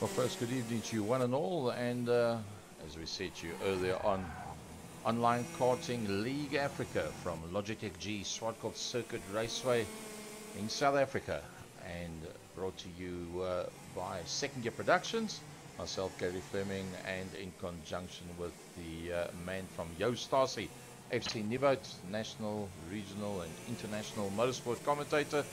Well, first, good evening to you one and all, and as we said to you earlier on, Online Karting League Africa from Logitech G Zwartkops Circuit Raceway in South Africa, and brought to you by Second Year Productions, myself Gary Fleming, and in conjunction with the man from Stasi, FC Nivot, national, regional and international motorsport commentator,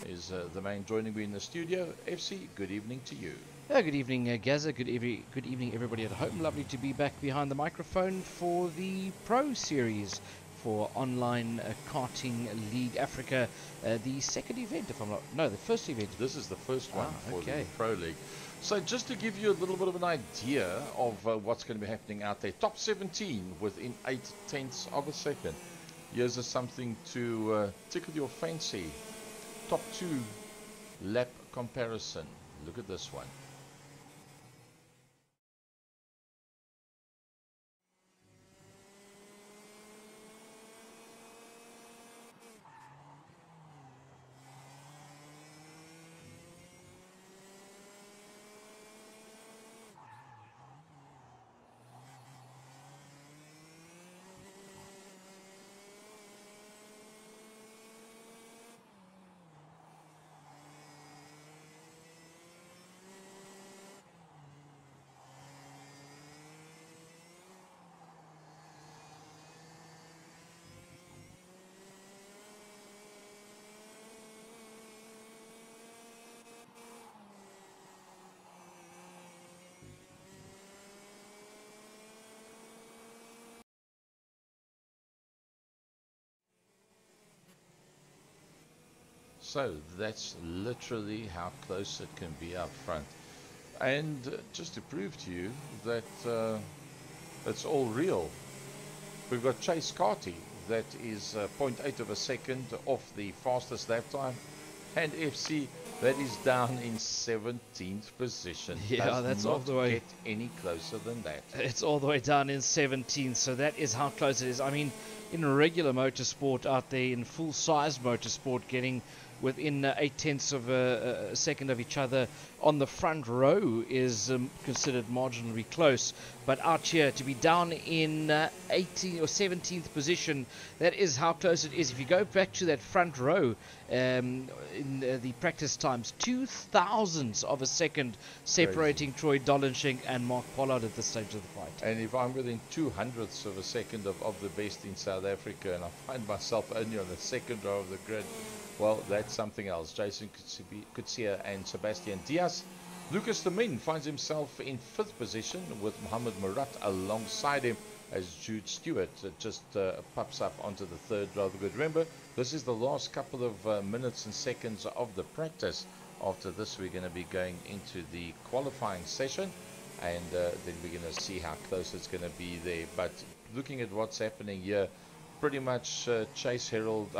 is the man joining me in the studio. FC, good evening to you. Good evening, Gaza. Good evening, everybody at home. Lovely to be back behind the microphone for the Pro Series for Online Karting League Africa. The second event, if I'm not... No, the first event. This is the first one for okay. the Pro League. So just to give you a little bit of an idea of what's going to be happening out there. Top 17 within 0.8 of a second. Here's something to tickle your fancy. Top 2 lap comparison. Look at this one. So that's literally how close it can be up front. And just to prove to you that it's all real, we've got Chase Carty, that is 0.8 of a second off the fastest lap time, and FC, that is down in 17th position. Yeah, that's all the way. Get any closer than that. It's all the way down in 17th, so that is how close it is. I mean, in regular motorsport out there, in full-size motorsport, getting within 0.8 of a second of each other on the front row is considered marginally close, but out here to be down in 18th or 17th position, that is how close it is. If you go back to that front row in the practice times, 0.02 of a second separating Troy Dolenschink and Mark Pollard at this stage of the fight. And if I'm within 200ths of a second of the best in South Africa, and I find myself only on the second row of the grid, well, that's something else. Jason Kutsia and Sebastian Diaz. Lucas de Min finds himself in 5th position with Mohamed Murat alongside him as Jude Stewart just pops up onto the 3rd row of the grid. Remember, this is the last couple of minutes and seconds of the practice. After this, we're going to be going into the qualifying session, and then we're going to see how close it's going to be there. But looking at what's happening here, pretty much Chase Herald...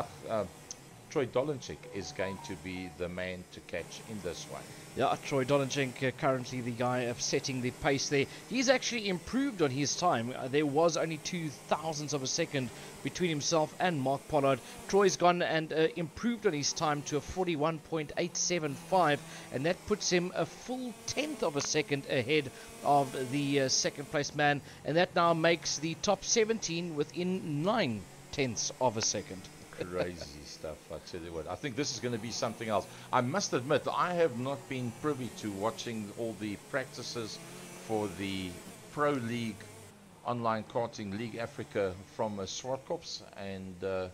Troy Dolenschink is going to be the man to catch in this one. Yeah, Troy Dolenschink currently the guy setting the pace there. He's actually improved on his time. There was only 0.02 of a second between himself and Mark Pollard. Troy's gone and improved on his time to a 41.875, and that puts him a full 10th of a second ahead of the second place man, and that now makes the top 17 within 0.9 of a second. Crazy stuff, I tell you what. I think this is going to be something else. I must admit, I have not been privy to watching all the practices for the Pro League, Online Karting League Africa from Zwartkops, and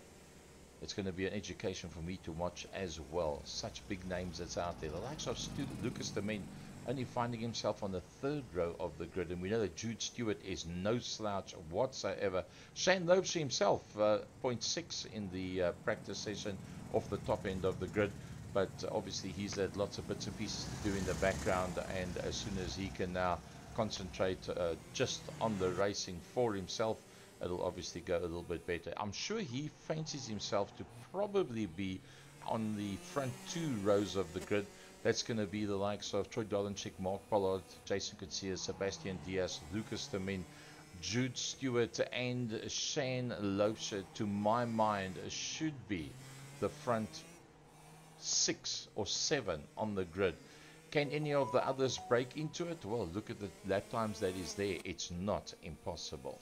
it's going to be an education for me to watch as well. Such big names that's out there. The likes of Lucas de Min only finding himself on the 3rd row of the grid, and we know that Jude Stewart is no slouch whatsoever. Shane Lopes himself 0.6 in the practice session off the top end of the grid, but obviously he's had lots of bits and pieces to do in the background, and as soon as he can now concentrate just on the racing for himself, it'll obviously go a little bit better. I'm sure he fancies himself to probably be on the front 2 rows of the grid. That's going to be the likes of Troy Dolenschink, Mark Pollard, Jason Kutsia, Sebastian Diaz, Lucas de Min, Jude Stewart, and Shane Lopes, to my mind, should be the front 6 or 7 on the grid. Can any of the others break into it? Well, look at the lap times that is there. It's not impossible.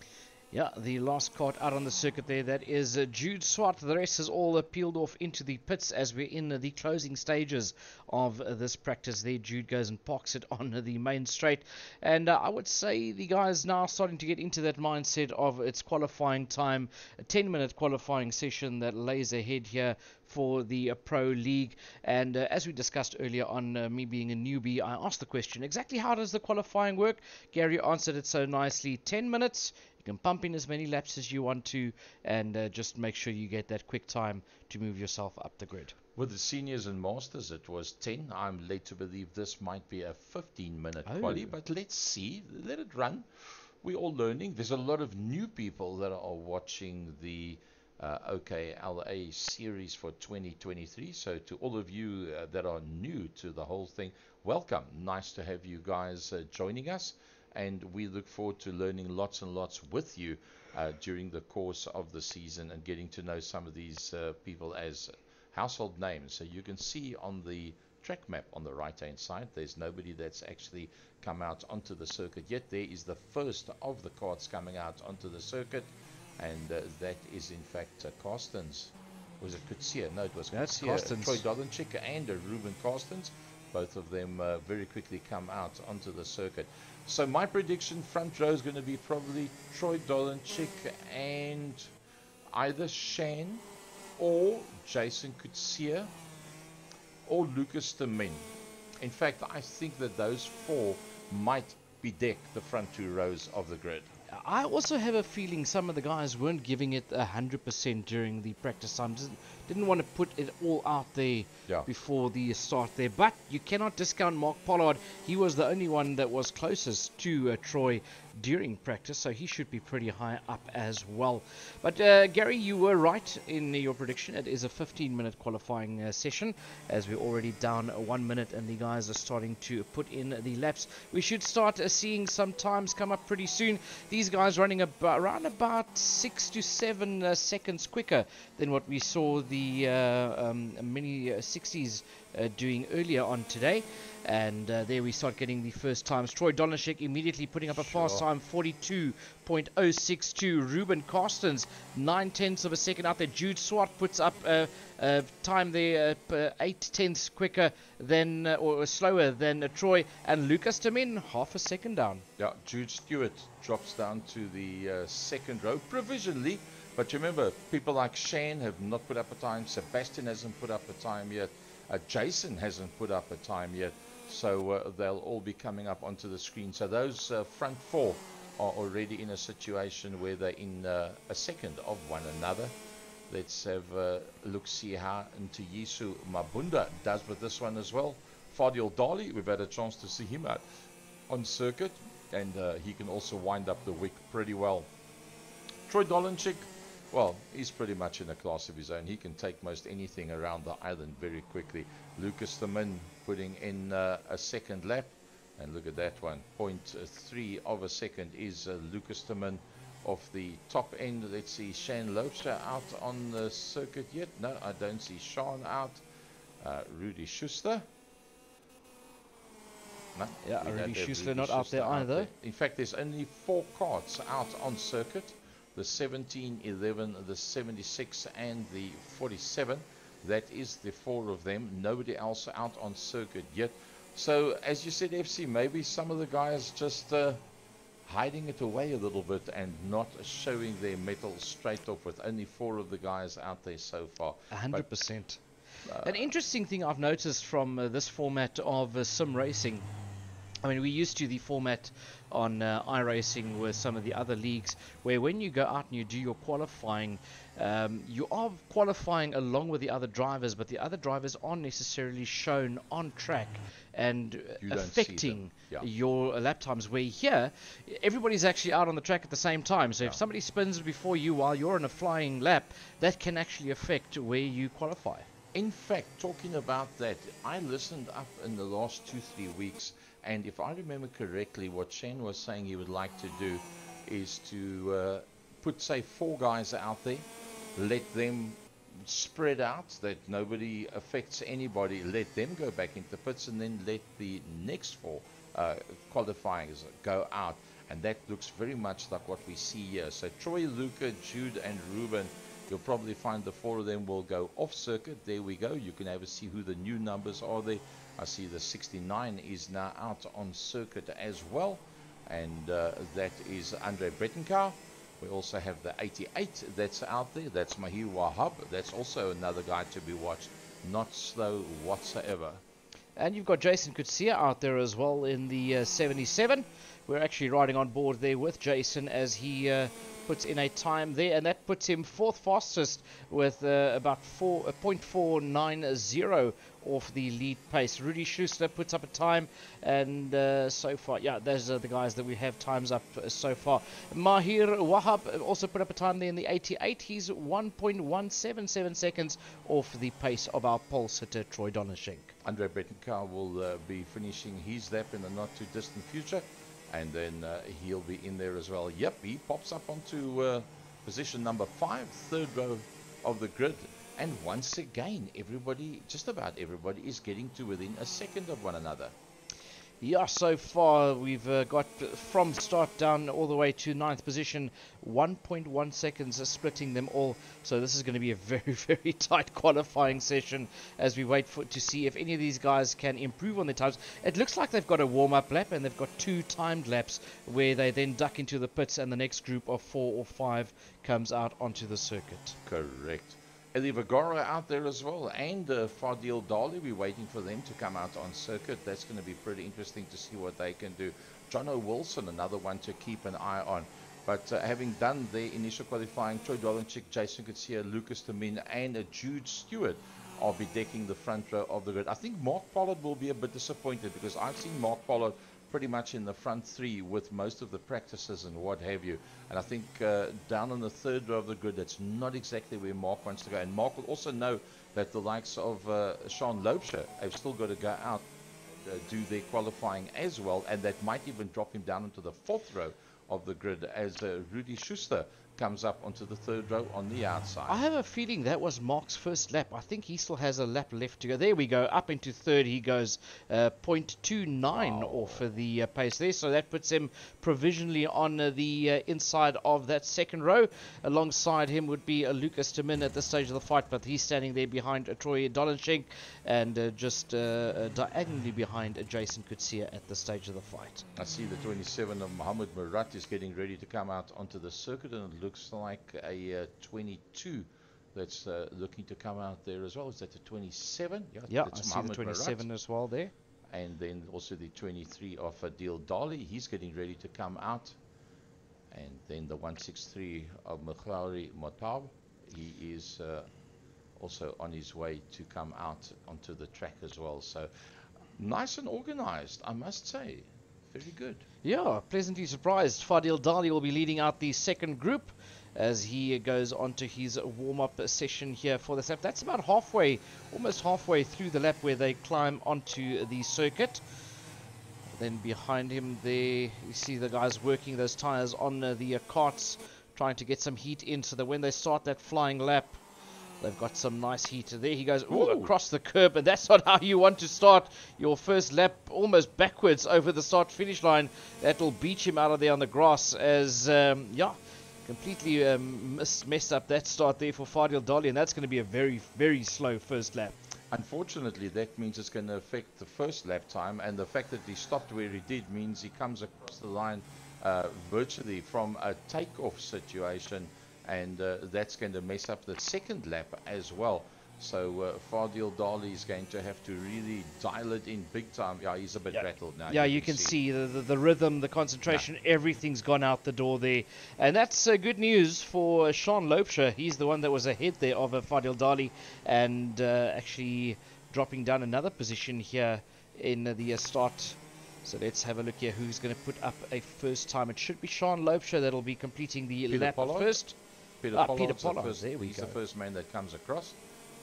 Yeah, the last cart out on the circuit there, that is Jude Swart. The rest is all peeled off into the pits as we're in the closing stages of this practice there. Jude goes and parks it on the main straight. And I would say the guys now starting to get into that mindset of its qualifying time, a 10-minute qualifying session that lays ahead here for the Pro League. And as we discussed earlier on, me being a newbie, I asked the question, exactly how does the qualifying work? Gary answered it so nicely. 10 minutes. You can pump in as many laps as you want to, and just make sure you get that quick time to move yourself up the grid. With the seniors and masters, it was 10. I'm led to believe this might be a 15-minute quali, but let's see. Let it run. We're all learning. There's a lot of new people that are watching the OKLA series for 2023. So to all of you that are new to the whole thing, welcome. Nice to have you guys joining us. And we look forward to learning lots and lots with you during the course of the season and getting to know some of these people as household names. So you can see on the track map on the right hand side, there's nobody that's actually come out onto the circuit yet. There is the first of the carts coming out onto the circuit, and that is in fact Carstens. Was it Kutsia? No, it was Kutsia, Troy Dolenchik and Ruben Carstens. Both of them very quickly come out onto the circuit. So my prediction, front row is going to be probably Troy Dolenchik and either Shane or Jason Kutsia or Lucas de Min. In fact, I think that those four might bedeck the front two rows of the grid. I also have a feeling some of the guys weren't giving it 100% during the practice time. Didn't want to put it all out there before the start there. But you cannot discount Mark Pollard. He was the only one that was closest to Troy during practice, so he should be pretty high up as well. But Gary, you were right in your prediction. It is a 15-minute qualifying session, as we're already down 1 minute and the guys are starting to put in the laps. We should start seeing some times come up pretty soon. These guys running around about 6 to 7 seconds quicker than what we saw the mini 60s doing earlier on today. And there we start getting the first times. Troy Dolenchik immediately putting up a fast time, 42.062. Ruben Carstens, 9/10 of a second out there. Jude Swart puts up a time there 8/10 quicker than, or slower than Troy. And Lucas de Min, half a second down. Yeah, Jude Stewart drops down to the second row provisionally. But remember, people like Shane have not put up a time. Sebastian hasn't put up a time yet. Jason hasn't put up a time yet. So they'll all be coming up onto the screen. So those front four are already in a situation where they're in a second of one another. Let's have a look, see how Ntiyisu Mabunda does with this one as well. Fadiel Dali, we've had a chance to see him out on circuit, and he can also wind up the wick pretty well. Troy Dolenchik, well, he's pretty much in a class of his own. He can take most anything around the island very quickly. Lucas de Min putting in a second lap. And look at that one. 0.3 of a second is Lucas de Min off the top end. Let's see Shane Loacher out on the circuit yet. No, I don't see Sean out. Rudy Schuster. No, yeah, Rudy Schuster not out there either. In fact, there's only 4 carts out on circuit. The 17, 11, the 76 and the 47. That is the 4 of them. Nobody else out on circuit yet. So as you said, FC, maybe some of the guys just hiding it away a little bit and not showing their mettle straight off, with only 4 of the guys out there so far. 100%. An interesting thing I've noticed from this format of sim racing, I mean, we're used to the format on iRacing with some of the other leagues, where when you go out and you do your qualifying, you are qualifying along with the other drivers, but the other drivers aren't necessarily shown on track and affecting your lap times, where here everybody's actually out on the track at the same time. So if somebody spins before you while you're in a flying lap, that can actually affect where you qualify. In fact, talking about that, I listened up in the last 2-3 weeks, and if I remember correctly, what Shane was saying he would like to do is to put, say, 4 guys out there, let them spread out, that nobody affects anybody. Let them go back into pits, and then let the next 4 qualifying go out. And that looks very much like what we see here. So Troy, Luca, Jude, and Ruben, you'll probably find the 4 of them will go off circuit. There we go. You can have a see who the new numbers are there. I see the 69 is now out on circuit as well. And that is Andre Bretenkow. We also have the 88 that's out there. That's Mahir Wahab. That's also another guy to be watched. Not slow whatsoever. And you've got Jason Kutsia out there as well in the 77. We're actually riding on board there with Jason as he puts in a time there, and that puts him 4th fastest with about 0.490 off the lead pace. Rudy Schuster puts up a time, and so far, yeah, those are the guys that we have times up so far. Mahir Wahab also put up a time there in the 88. He's 1.177 seconds off the pace of our pole sitter Troy Donishink. Andre Bretenkow will be finishing his lap in the not too distant future, and then he'll be in there as well. Yep, he pops up onto position number 5, 3rd row of the grid. And once again, everybody, just about everybody, is getting to within a second of one another. Yeah, so far we've got from start down all the way to 9th position, 1.1 seconds splitting them all. So this is going to be a very, very tight qualifying session as we wait to see if any of these guys can improve on their times. It looks like they've got a warm-up lap, and they've got 2 timed laps where they then duck into the pits, and the next group of 4 or 5 comes out onto the circuit. Correct. Eli Vagora out there as well, and Fadil Dali. We're waiting for them to come out on circuit. That's going to be pretty interesting to see what they can do. Jono Wilson, another one to keep an eye on. But having done their initial qualifying, Troy Dolanchik, Jason Kutsia, Lucas Tamin, and Jude Stewart are bedecking the front row of the grid. I think Mark Pollard will be a bit disappointed, because I've seen Mark Pollard pretty much in the front 3 with most of the practices and what have you. And I think down on the 3rd row of the grid, that's not exactly where Mark wants to go. And Mark will also know that the likes of Sean Loebscher have still got to go out, do their qualifying as well. And that might even drop him down into the 4th row of the grid as Rudy Schuster comes up onto the 3rd row on the outside. I have a feeling that was Mark's first lap. I think he still has a lap left to go. There we go. Up into 3rd he goes, 0.29 off the pace there. So that puts him provisionally on the inside of that 2nd row. Alongside him would be Lucas Tamin at this stage of the fight, but he's standing there behind Troy Dolanchik, and just diagonally behind Jason Kutsia at this stage of the fight. I see the 27 of Mohammed Murat is getting ready to come out onto the circuit, and it looks like a 22 that's looking to come out there as well. Is that the 27? Yeah, that's I see Mohammed the 27 Murat as well there. And then also the 23 of Adil Dali. He's getting ready to come out. And then the 163 of Mekhlauri Motab. He is also on his way to come out onto the track as well. So nice and organized, I must say. Very good. Yeah, pleasantly surprised. Fadil Dali will be leading out the 2nd group as he goes on to his warm-up session here for this lap. That's about halfway, almost halfway through the lap where they climb onto the circuit. Then behind him there, you see the guys working those tires on the carts, trying to get some heat in so that when they start that flying lap, they've got some nice heat. There he goes, ooh, across the curb, and that's not how you want to start your first lap, almost backwards over the start-finish line. That'll beat him out of there on the grass as, completely messed up that start there for Fadil Dali, and that's going to be a very, very slow first lap. Unfortunately, that means it's going to affect the first lap time, and the fact that he stopped where he did means he comes across the line virtually from a takeoff situation, and that's going to mess up the 2nd lap as well. So Fadil Dali is going to have to really dial it in big time. Yeah, he's a bit rattled now. Yeah, you can see the rhythm, the concentration, everything's gone out the door there. And that's good news for Sean Loebscher. He's the one that was ahead there of Fadil Dali, and actually dropping down another position here in the start. So let's have a look here who's going to put up a first time. It should be Sean Loebscher that'll be completing the lap first. Peter Pollard. There we go. He's the first man that comes across.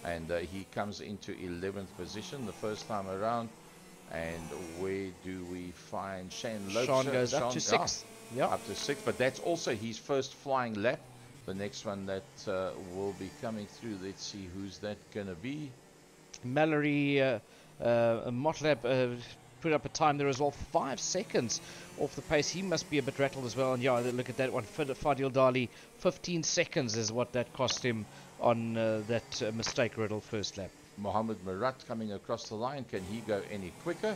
And he comes into 11th position the first time around. And where do we find Shane Loebscher? Sean goes up to 6th. Yeah, up to 6th. But that's also his first flying lap. the next one that will be coming through. Let's see who's that gonna be. Mallory Motlab put up a time there as well, 5 seconds off the pace. He must be a bit rattled as well. And yeah, look at that one. Fadil Dali, 15 seconds is what that cost him on that mistake riddle first lap. Mohammed Murat coming across the line. Can he go any quicker?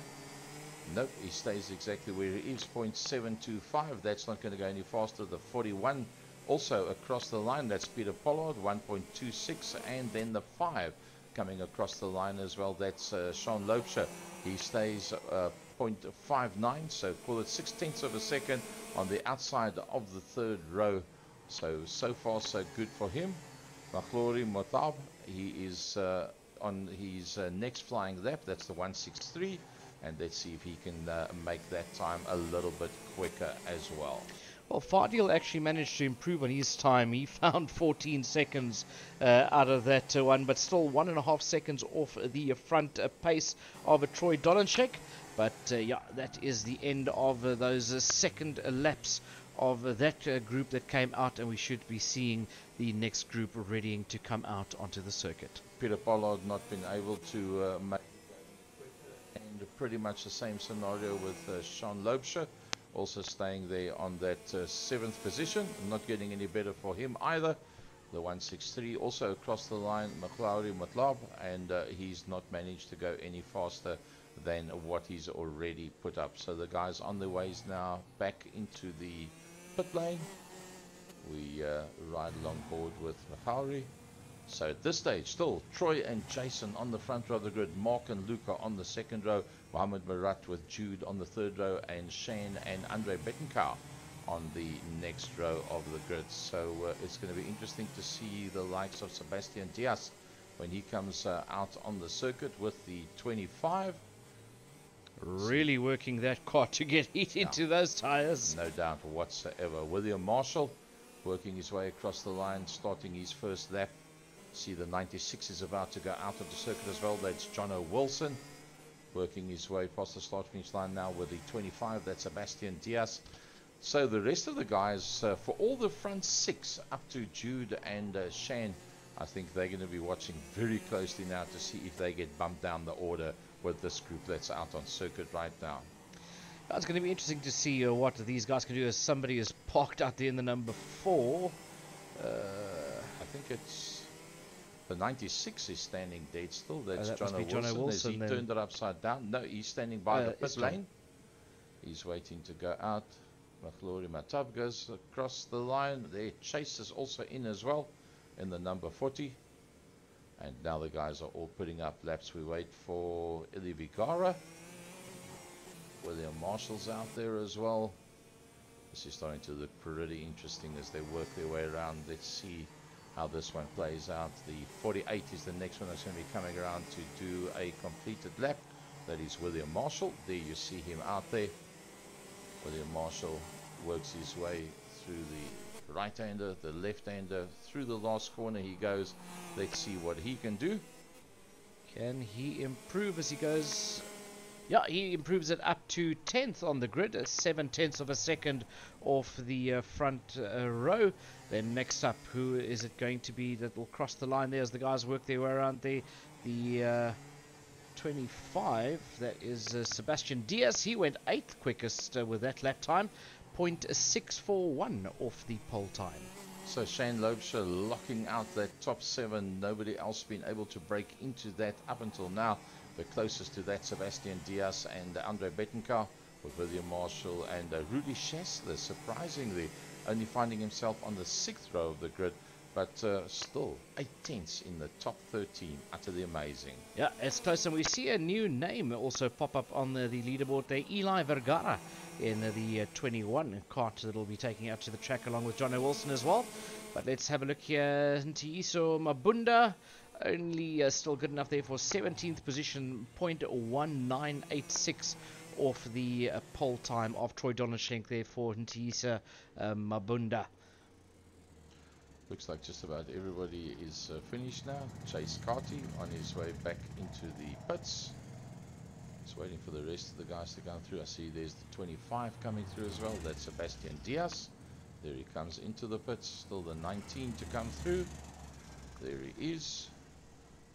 Nope, he stays exactly where he is, 0.725. That's not going to go any faster. The 41 also across the line. That's Peter Pollard, 1.26. And then the 5 coming across the line as well. That's Sean Loubser. He stays 0.59, so call it 6/10 of a second on the outside of the third row. So far so good for him. Mahlori Motab, he is on his next flying lap. That's the 163, and let's see if he can make that time a little bit quicker as well. Well, Fadil actually managed to improve on his time. He found 14 seconds out of that one, but still 1.5 seconds off the front pace of Troy Dolenchek. But yeah, that is the end of those second laps of that group that came out, and we should be seeing the next group readying to come out onto the circuit. Peter Pollard not been able to make, and pretty much the same scenario with Sean Loubser. Also staying there on that 7th position. Not getting any better for him either. The 163 also across the line, Maklauri Matlab, and he's not managed to go any faster than what he's already put up. So the guys on their ways now back into the pit lane. We ride along board with Maklauri. So at this stage, still Troy and Jason on the front row of the grid, Mark and Luca on the second row, Mohammed Murat with Jude on the third row, and Shane and Andre Bettencourt on the next row of the grid. So it's going to be interesting to see the likes of Sebastian Diaz when he comes out on the circuit with the 25. Really working that car to get heat into those tires. No doubt whatsoever. William Marshall working his way across the line, starting his first lap. See the 96 is about to go out of the circuit as well. That's Jono Wilson working his way past the start finish line now with the 25. That's Sebastian Diaz. So the rest of the guys, for all the front 6 up to Jude and Shane, I think they're going to be watching very closely now to see if they get bumped down the order with this group that's out on circuit right now. It's going to be interesting to see what these guys can do, as somebody is parked out there in the number 4. I think it's the 96 is standing dead still. That's that Jono Wilson. Has he then turned it upside down? No, he's standing by the pit lane. He's waiting to go out. Mahlori Matab goes across the line. Their Chase is also in as well in the number 40. And now the guys are all putting up laps. We wait for Ili Vigara. William Marshall's out there as well. This is starting to look pretty interesting as they work their way around. Let's see how this one plays out. The 48 is the next one that's going to be coming around to do a completed lap. That is William Marshall. There you see him out there. William Marshall works his way through the right-hander, the left-hander, through the last corner he goes. Let's see what he can do. Can he improve as he goes? Yeah, he improves it up to 10th on the grid, 7/10 of a second off the front row. Then next up, who is it going to be that will cross the line there as the guys work their way around there? The 25, that is Sebastian Diaz. He went 8th quickest with that lap time, 0.641 off the pole time. So Shane Loubser locking out that top 7. Nobody else been able to break into that up until now. The closest to that, Sebastian Diaz and Andre Bettencourt, with William Marshall and Rudy Schessler, surprisingly, only finding himself on the 6th row of the grid, but still 8/10 in the top 13. Utterly amazing. Yeah, it's close, and we see a new name also pop up on the leaderboard there, Eli Vergara, in the 21 cart that will be taking out to the track along with Jono Wilson as well. But let's have a look here. Ntiyiso Mabunda, only still good enough there for 17th position, 0.1986 off the pole time of Troy Donashenk there for Ntiyisa Mabunda. Looks like just about everybody is finished now. Chase Carty on his way back into the pits. Just waiting for the rest of the guys to come through. I see there's the 25 coming through as well. That's Sebastian Diaz. There he comes into the pits. Still the 19 to come through. There he is.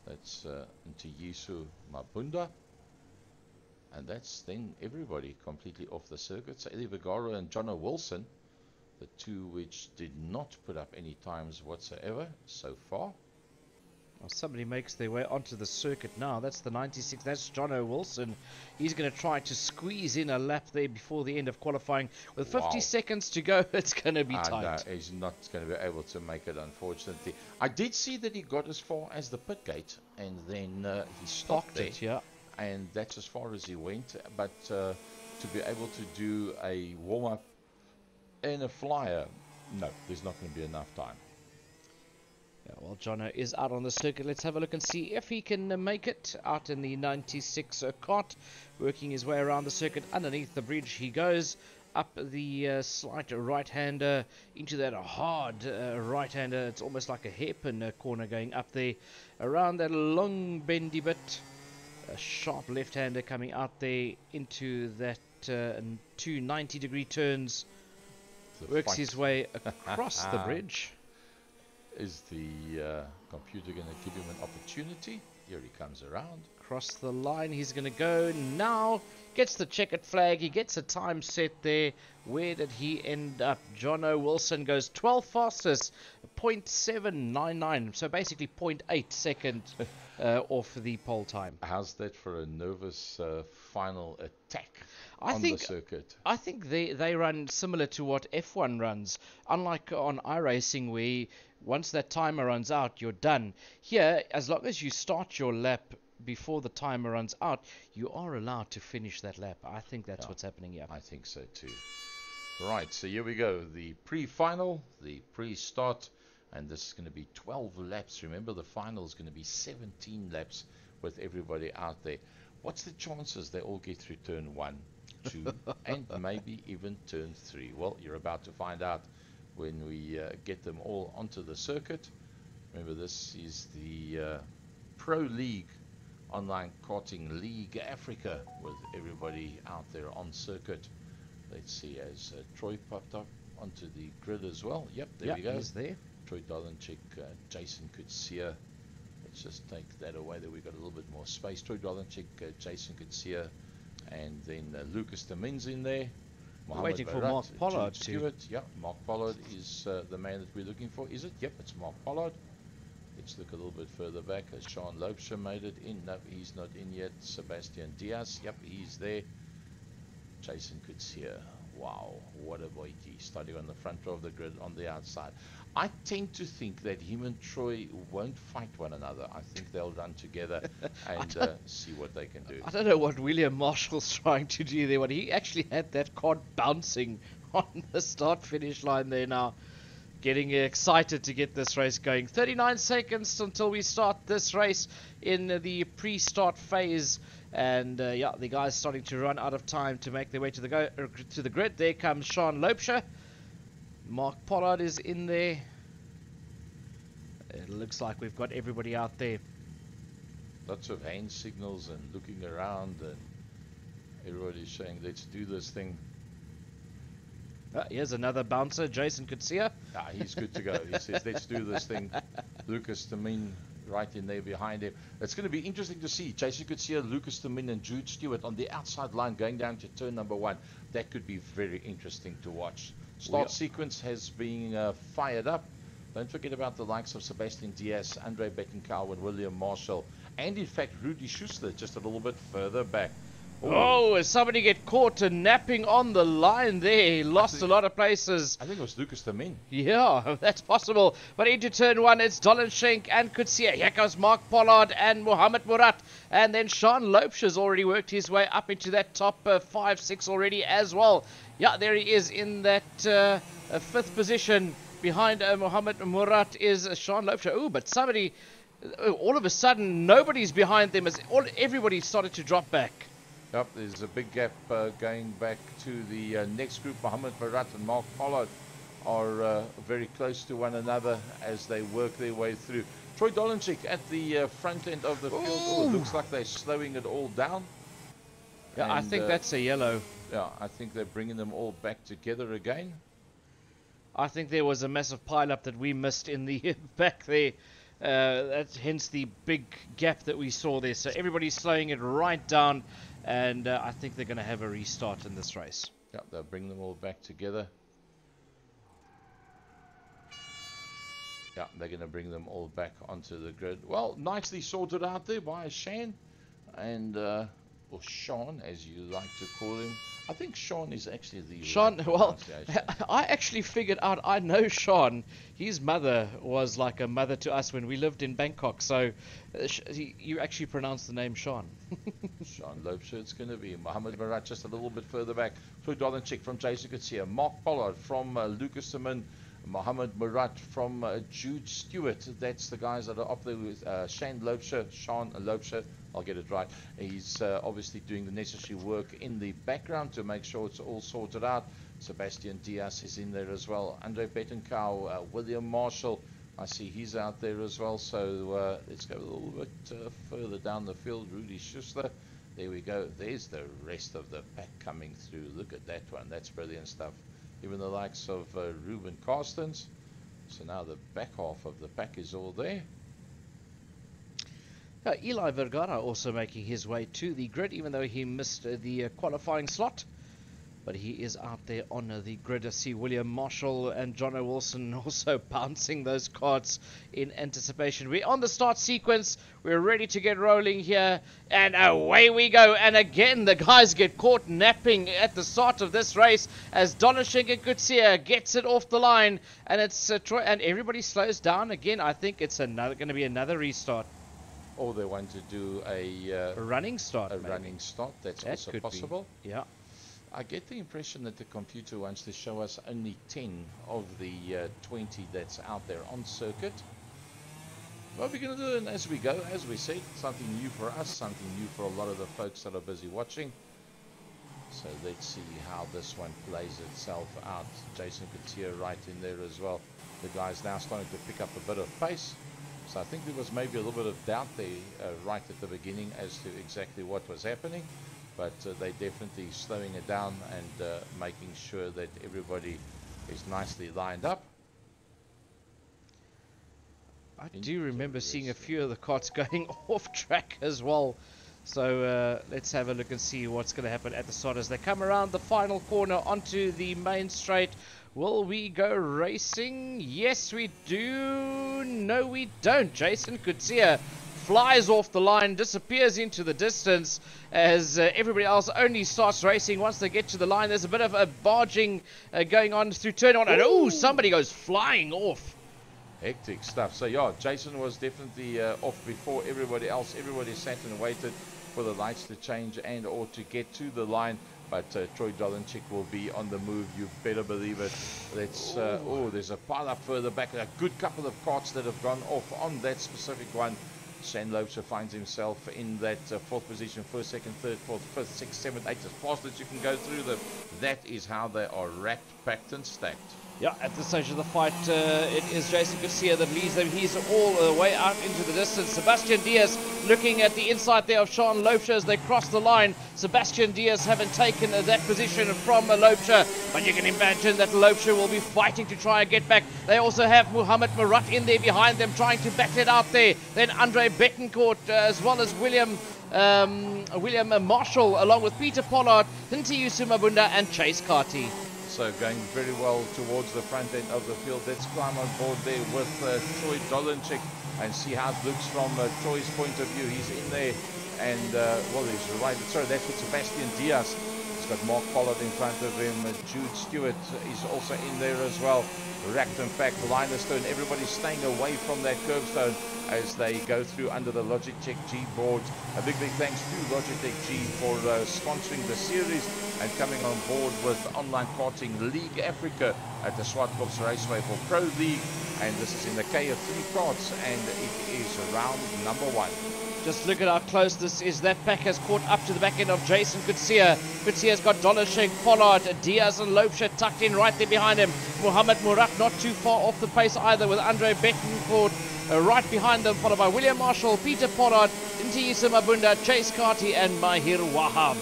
That's Ntiyisu Mabunda. And that's then everybody completely off the circuit. So Eli Vigaro and Jono Wilson, the two which did not put up any times whatsoever so far. Well, somebody makes their way onto the circuit now. That's the 96. That's Jono Wilson. He's going to try to squeeze in a lap there before the end of qualifying. With 50 seconds to go, it's going to be tight. No, he's not going to be able to make it, unfortunately. I did see that he got as far as the pit gate, and then he stopped there. Yeah. And that's as far as he went. But to be able to do a warm-up and a flyer, no, there's not going to be enough time. Yeah, well, Jono is out on the circuit. Let's have a look and see if he can make it out in the 96 cart, working his way around the circuit. Underneath the bridge he goes, up the slight right-hander into that hard right-hander. It's almost like a hairpin corner going up there, around that long bendy bit. A sharp left-hander coming out there into that two 90-degree turns. Works his way across the bridge. Is the computer going to give him an opportunity? Here he comes around. Across the line he's going to go now. Gets the checkered flag. He gets a time set there. Where did he end up? Jono Wilson goes 12 fastest. 0.799. So basically 0.8 second off the pole time. How's that for a nervous final attack on the circuit? I think they run similar to what F1 runs. Unlike on iRacing where once that timer runs out, you're done. Here, as long as you start your lap before the timer runs out, you are allowed to finish that lap. I think that's what's happening here. I think so too. Right, so here we go. The pre-final, the pre-start, and this is going to be 12 laps. Remember, the final is going to be 17 laps with everybody out there. What's the chances they all get through turn 1, 2, and maybe even turn 3? Well, you're about to find out when we get them all onto the circuit. Remember, this is the Pro League Online Karting League Africa with everybody out there on circuit. Let's see, as Troy popped up onto the grid as well. Yep, there we go. He's there. Troy Dolenchik, Jason Kutsia. Let's just take that away. There we got a little bit more space. Troy Dolenchik, Jason Kutsia, and then Lucas Demin's in there. We're waiting for Mark Pollard to. Yeah, Mark Pollard is the man that we're looking for. Is it? Yep, it's Mark Pollard. Let's look a little bit further back. Has Sean Lopesha made it in? No, he's not in yet. Sebastian Diaz. Yep, he's there. Jason Kutsia. Wow, what a boy. Starting on the front row of the grid on the outside. I tend to think that him and Troy won't fight one another. I think they'll run together and see what they can do. I don't know what William Marshall's trying to do there. What he actually had that card bouncing on the start-finish line there now. Getting excited to get this race going. 39 seconds until we start this race in the pre-start phase. And yeah, the guys starting to run out of time to make their way to the grid. There comes Sean Lopesha. Mark Pollard is in there. It looks like we've got everybody out there. Lots of hand signals and looking around, and everybody's saying, let's do this thing. Here's another bouncer, Jason Kutsia. He's good to go. He says, let's do this thing. Lucas Demin right in there behind him. It's going to be interesting to see Jason Kutsia, Lucas Demin, and Jude Stewart on the outside line going down to turn number 1. That could be very interesting to watch. Start sequence has been fired up. Don't forget about the likes of Sebastian Diaz, Andre Beckencow, and William Marshall. And in fact, Rudy Schuster just a little bit further back. Oh, somebody get caught napping on the line there. He lost a lot of places. I think it was Lucas Demin. Yeah, that's possible. But into turn 1, it's Dolenchik and Kutsia. Here comes Mark Pollard and Mohamed Murat. And then Sean Lopesha's already worked his way up into that top 5, 6 already as well. Yeah, there he is in that 5th position. Behind Mohamed Murat is Sean Lopesha. Oh, but somebody, all of a sudden, nobody's behind them as everybody started to drop back. Yep, there's a big gap going back to the next group. Mohamed Murat and Mark Pollard are very close to one another as they work their way through. Troy Dolenchik at the front end of the field. Oh, it looks like they're slowing it all down. Yeah, and I think that's a yellow. Yeah, I think they're bringing them all back together again. I think there was a massive pile-up that we missed in the back there. That's hence the big gap that we saw there. So everybody's slowing it right down, and I think they're going to have a restart in this race. Yeah, they'll bring them all back together. Yeah, they're going to bring them all back onto the grid. Well, nicely sorted out there by Shane, and or Sean, as you like to call him. I think Sean is actually the Sean. right Well, pronunciation. I actually figured out. I know Sean. His mother was like a mother to us when we lived in Bangkok. So you actually pronounce the name Sean. Sean Loebscher, it's going to be Mohammed Marat just a little bit further back. Floyd Dolenchik from Jason Kutsia. Mark Pollard from Lucas Simon. Mohammed Murat from Jude Stewart. That's the guys that are up there with Shane Loebscher, Sean Loebscher. I'll get it right. He's obviously doing the necessary work in the background to make sure it's all sorted out. Sebastian Diaz is in there as well. Andre Bettencow, William Marshall. I see he's out there as well. So let's go a little bit further down the field. Rudy Schuster. There we go. There's the rest of the pack coming through. Look at that one. That's brilliant stuff. Even the likes of Ruben Carstens. So now the back half of the pack is all there. Eli Vergara also making his way to the grid, even though he missed the qualifying slot. But he is out there on the grid. I see William Marshall and Jono Wilson also bouncing those cards in anticipation. We're on the start sequence. We're ready to get rolling here. And away we go. And again, the guys get caught napping at the start of this race as Donishek and Kutsia gets it off the line. And it's Troy, and everybody slows down again. I think it's going to be another restart. Or they want to do a running start. Running start. That's that also possible. Be. Yeah. I get the impression that the computer wants to show us only 10 of the 20 that's out there on circuit. Well, we're going to do it as we go, as we said. Something new for us, something new for a lot of the folks that are busy watching. So let's see how this one plays itself out. Jason Kutsia right in there as well. The guy's now starting to pick up a bit of pace. So I think there was maybe a little bit of doubt there right at the beginning as to exactly what was happening. But they're definitely slowing it down and making sure that everybody is nicely lined up. I do remember seeing a few of the carts going off track as well. So let's have a look and see what's going to happen at the start as they come around the final corner onto the main straight. Will we go racing? Yes, we do. No, we don't. Jason Kutsia flies off the line, disappears into the distance as everybody else only starts racing once they get to the line. There's a bit of a barging going on through turn one, and oh, somebody goes flying off. Hectic stuff. So yeah, Jason was definitely off before everybody else. Everybody sat and waited for the lights to change and or to get to the line. But Troy Dolenchik will be on the move. You better believe it. Let's. Oh, there's a pile up further back. A good couple of carts that have gone off on that specific one. Shane Loebscher finds himself in that fourth position, first, second, third, fourth, fifth, sixth, seventh, eighth, as fast as you can go through them. That is how they are racked, packed, and stacked. Yeah, at this stage of the fight, it is Jason Kutsia that leads them. He's all the way out into the distance. Sebastian Diaz looking at the inside there of Sean Loebscher as they cross the line. Sebastian Diaz haven't taken that position from Loebscher, but you can imagine that Loebscher will be fighting to try and get back. They also have Mohammed Murat in there behind them trying to back it out there. Then Andre Bettencourt as well as William Marshall along with Peter Pollard, Ntiyusu Mabunda and Chase Carty. So going very well towards the front end of the field. Let's climb on board there with Troy Dolenchik and see how it looks from Troy's point of view. He's in there and, well, he's right. Sorry, that's with Sebastian Diaz. He's got Mark Pollard in front of him. Jude Stewart is also in there as well. Racked and packed, liner stone. Everybody's staying away from that curbstone as they go through under the Logitech G board. A big thanks to Logitech G for sponsoring the series and coming on board with Online Karting League Africa at the Zwartkops Raceway for Pro League. And this is in the KF3 carts and it is round number 1. Just look at how close this is. That pack has caught up to the back end of Jason Kutsia. Kutsia's got Donishek, Pollard, Diaz and Loebscher tucked in right there behind him. Mohammed Murat not too far off the pace either with Andre Bettencourt right behind them, followed by William Marshall, Peter Pollard, Ntiyusu Mabunda, Chase Carty and Mahir Wahab.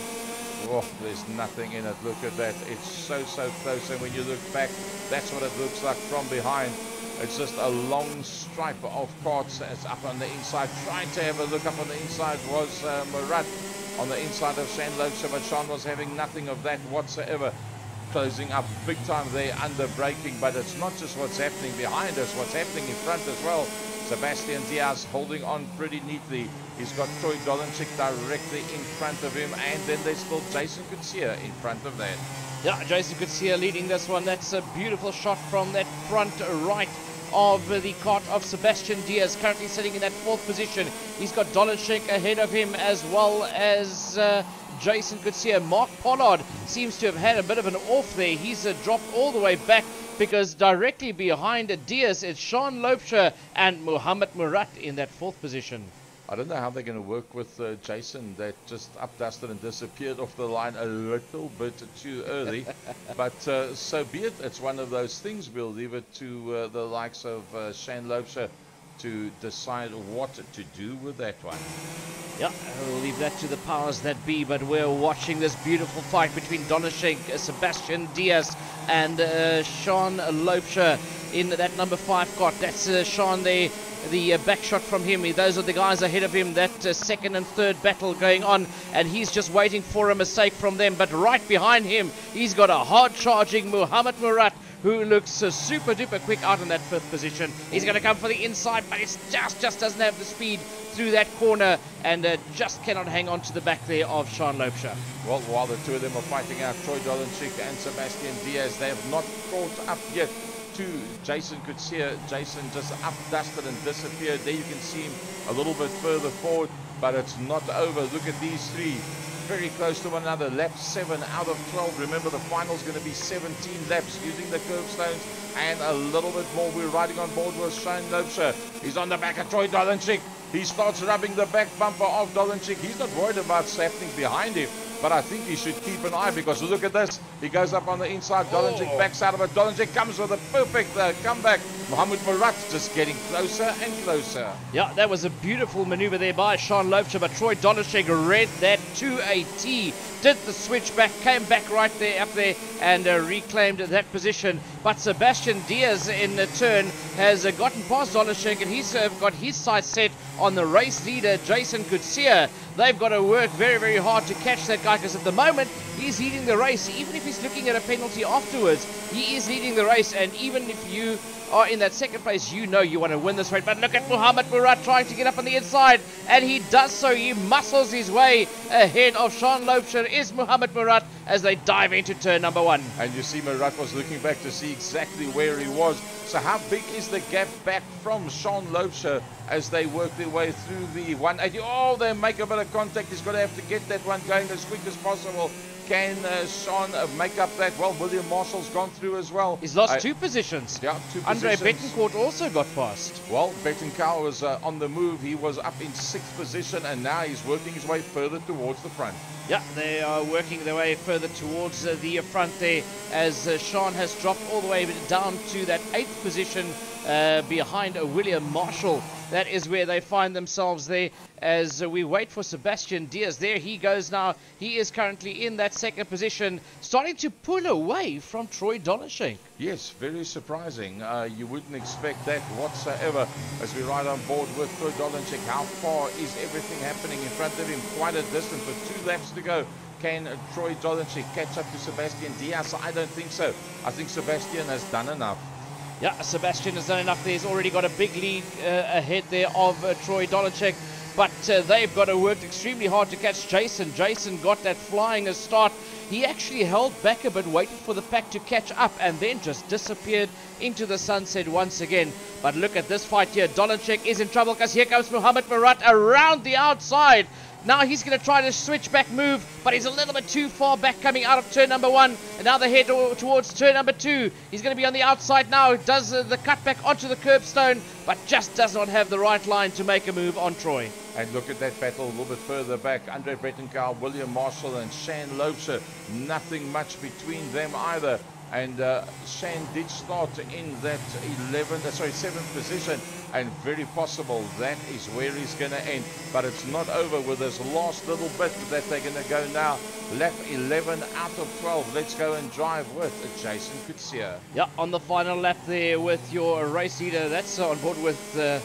Oh, there's nothing in it. Look at that. It's so close. And when you look back, that's what it looks like from behind. It's just a long stripe of carts. It's up on the inside. Trying to have a look up on the inside was Murat on the inside of Sean Loubser, but Sean was having nothing of that whatsoever. Closing up big time there under braking, but it's not just what's happening behind us, what's happening in front as well. Sebastian Diaz holding on pretty neatly. He's got Troy Dolenchik directly in front of him, and then there's still Jason Kutsia in front of that. Yeah, Jason Kutsia leading this one. That's a beautiful shot from that front right of the cart of Sebastian Diaz, currently sitting in that 4th position. He's got Dolenchik ahead of him, as well as Jason Kutsia. Mark Pollard seems to have had a bit of an off there. He's dropped all the way back, because directly behind Diaz is Sean Loubser and Mohammed Murat in that 4th position. I don't know how they're going to work with Jason. That just updusted and disappeared off the line a little bit too early. But so be it. It's one of those things. We'll leave it to the likes of Shane Loubser to decide what to do with that one. Yeah, we'll leave that to the powers that be, but we're watching this beautiful fight between Dolenchik, Sebastian Diaz, and Sean Loubser in that number 5 cart. That's Sean there, the back shot from him. Those are the guys ahead of him. That 2nd and 3rd battle going on, and he's just waiting for a mistake from them. But right behind him, he's got a hard-charging Mohammed Murat, who looks super duper quick out in that 5th position. He's going to come for the inside, but it just doesn't have the speed through that corner, and just cannot hang on to the back there of Sean Loubser. Well, while the two of them are fighting out, Troy Dolenchik and Sebastian Diaz, they have not caught up yet to Jason Kutsia. Jason just updusted and disappeared. There you can see him a little bit further forward, but it's not over. Look at these three, very close to one another. Lap 7 out of 12. Remember, the final's going to be 17 laps using the curbstones and a little bit more. We're riding on board with Shane Loubser. He's on the back of Troy Dolenchik. He starts rubbing the back bumper of Dolenchik. He's not worried about what's happening behind him, but I think he should keep an eye, because look at this. He goes up on the inside. Dolenchik backs out of it. Dolenchik comes with a perfect comeback. Mohammed Murat just getting closer and closer. Yeah, that was a beautiful maneuver there by Sean Loubser, but Troy Dolenchik read that to a T. Did the switch back, came back right there up there, and reclaimed that position. But Sebastian Diaz in turn has gotten past Dolenchik, and he's got his sights set on the race leader, Jason Kutsia. They've got to work very, very hard to catch that guy, because at the moment he's leading the race. Even if he's looking at a penalty afterwards, he is leading the race. And even if you are in that 2nd place, you know you want to win this race. But look at Mohammed Murat trying to get up on the inside, and he does so. He muscles his way ahead of Sean Loubser. Is Mohammed Murat as they dive into turn number 1. And you see Murat was looking back to see exactly where he was. So how big is the gap back from Sean Loubser as they work their way through the 180? Oh, they make a bit of contact. He's going to have to get that one going as quick as possible. Can Sean make up that? Well, William Marshall's gone through as well. He's lost 2 positions. Yeah, 2 Andre positions. Betancourt also got past. Well, Betancourt was on the move. He was up in 6th position, and now he's working his way further towards the front. Yeah, they are working their way further towards the front there, as Sean has dropped all the way down to that 8th position behind William Marshall. That is where they find themselves there, as we wait for Sebastian Diaz. There he goes now. He is currently in that 2nd position, starting to pull away from Troy Dolenchik. Yes, very surprising. You wouldn't expect that whatsoever as we ride on board with Troy Dolenchik. How far is everything happening in front of him? Quite a distance, with 2 laps to go. Can Troy Dolenchik catch up to Sebastian Diaz? I don't think so. I think Sebastian has done enough. Yeah, Sebastian has done enough there. He's already got a big lead ahead there of Troy Dolenchik. But they've got to work extremely hard to catch Jason. Jason got that flying start. He actually held back a bit, waited for the pack to catch up, and then just disappeared into the sunset once again. But look at this fight here. Dolenchik is in trouble, because here comes Mohammed Murat around the outside. Now he's going to try to switch back move, but he's a little bit too far back coming out of turn number 1. And now they head towards turn number 2. He's going to be on the outside now. Does the cutback onto the curbstone, but just does not have the right line to make a move on Troy. And look at that battle a little bit further back. Andre Betancourt, William Marshall and Shane Loubser. Nothing much between them either. And Shane did start in that 7th position, and very possible that is where he's going to end. But it's not over with this last little bit that they're going to go now. Lap 11 out of 12. Let's go and drive with Jason Kutsia. Yeah, on the final lap there with your race leader. That's on board with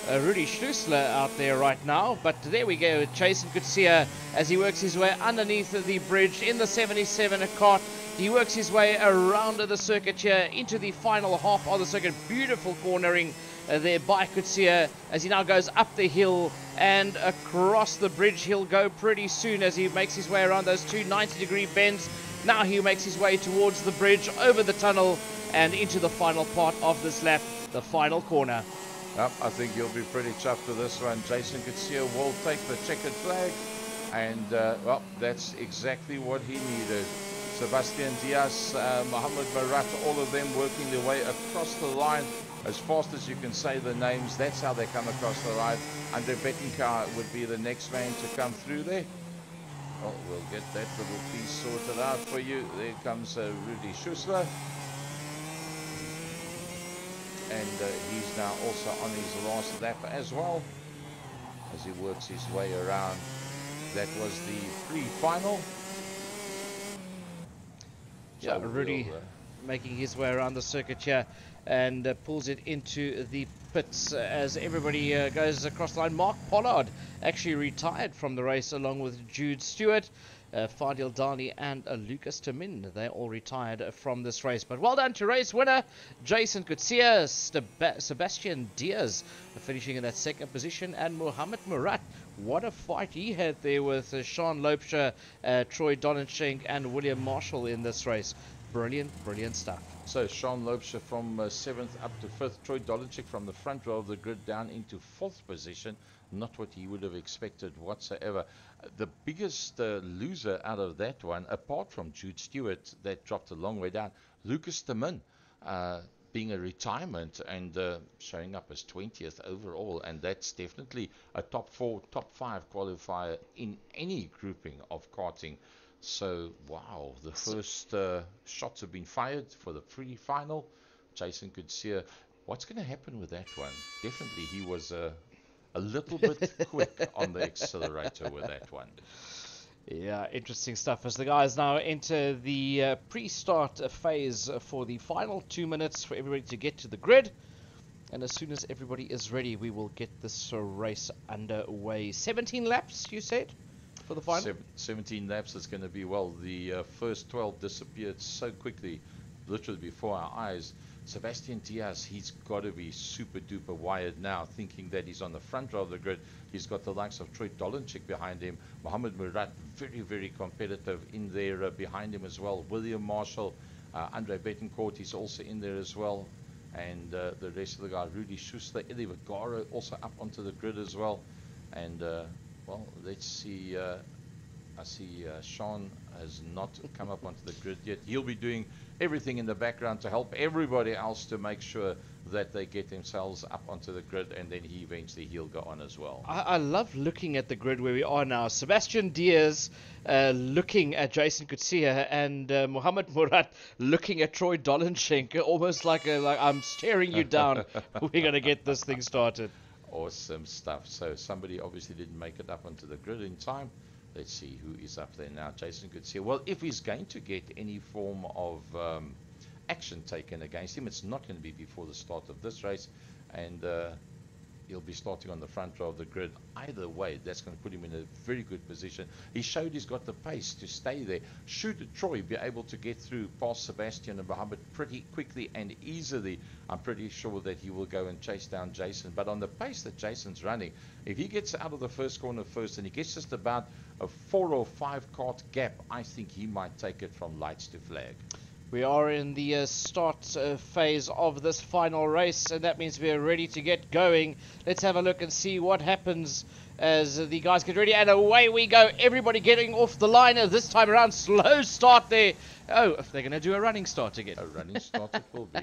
Rudy Schlussler out there right now. But there we go, Jason Kutsia as he works his way underneath the bridge in the 77 kart. He works his way around the circuit here into the final half of the circuit. Beautiful cornering there by Kutsia as he now goes up the hill and across the bridge. He'll go pretty soon as he makes his way around those two 90-degree bends. Now he makes his way towards the bridge, over the tunnel, and into the final part of this lap, the final corner. Yep, I think you'll be pretty chuffed with this one. Jason Kutsia will take the checkered flag, and well, that's exactly what he needed. Sebastian Diaz, Mohamed Marat, all of them working their way across the line as fast as you can say the names. That's how they come across the line. Andre Bettencar would be the next man to come through there. Well, we'll get that little piece sorted out for you. There comes Rudy Schussler. And he's now also on his last lap as well as he works his way around. That was the pre-final. Yeah, Rudy making his way around the circuit here and pulls it into the pits as everybody goes across the line. Mark Pollard actually retired from the race along with Jude Stewart, Fadil Dali and Lucas Tamin. They all retired from this race. But well done to race winner Jason Kutsia, Sebastian Diaz finishing in that second position, and Mohamed Murat. What a fight he had there with Sean Loebscher, Troy Donenschenk and William Marshall in this race. Brilliant, brilliant stuff. So Sean Loebscher from 7th up to 5th. Troy Donenschenk from the front row of the grid down into 4th position. Not what he would have expected whatsoever. The biggest loser out of that one, apart from Jude Stewart, that dropped a long way down, Lucas Tamin, being a retirement and showing up as 20th overall, and that's definitely a top 4, top 5 qualifier in any grouping of karting. So wow, the first shots have been fired for the pre-final. Jason Kutsia, what's going to happen with that one? Definitely he was a little bit quick on the accelerator with that one. Yeah, interesting stuff as the guys now enter the pre-start phase for the final 2 minutes for everybody to get to the grid. And as soon as everybody is ready, we will get this race underway. 17 laps, you said, for the final? 17 laps is going to be, well, the first 12 disappeared so quickly, literally before our eyes. Sebastian Diaz, he's got to be super duper wired now, thinking that he's on the front row of the grid. He's got the likes of Troy Donenschenk behind him. Mohamed Murat, very, very competitive in there behind him as well. William Marshall, Andre Bettencourt, he's also in there as well. And the rest of the guys, Rudy Schuster, Eddie Vergara also up onto the grid as well. And, well, let's see. I see Sean has not come up onto the grid yet. He'll be doing everything in the background to help everybody else to make sure that they get themselves up onto the grid, and then he'll go on as well. I love looking at the grid where we are now. Sebastian Diaz looking at Jason Kutsia, and Mohamed Murat looking at Troy Donenschenk, almost like I'm staring you down. We're going to get this thing started. Awesome stuff. So somebody obviously didn't make it up onto the grid in time. Let's see who is up there now. Jason Kutsia. Well, if he's going to get any form of action taken against him, it's not going to be before the start of this race, and he'll be starting on the front row of the grid. Either way, that's going to put him in a very good position. He showed he's got the pace to stay there. Should Troy be able to get through past Sebastian and Mohammed pretty quickly and easily, I'm pretty sure that he will go and chase down Jason. But on the pace that Jason's running, if he gets out of the first corner first and he gets just about a 4 or 5 kart gap, I think he might take it from lights to flag. We are in the start phase of this final race, and that means we're ready to get going. Let's have a look and see what happens as the guys get ready, and away we go. Everybody getting off the line this time around. Slow start there. Oh, if they're going to do a running start again. A running start it will be.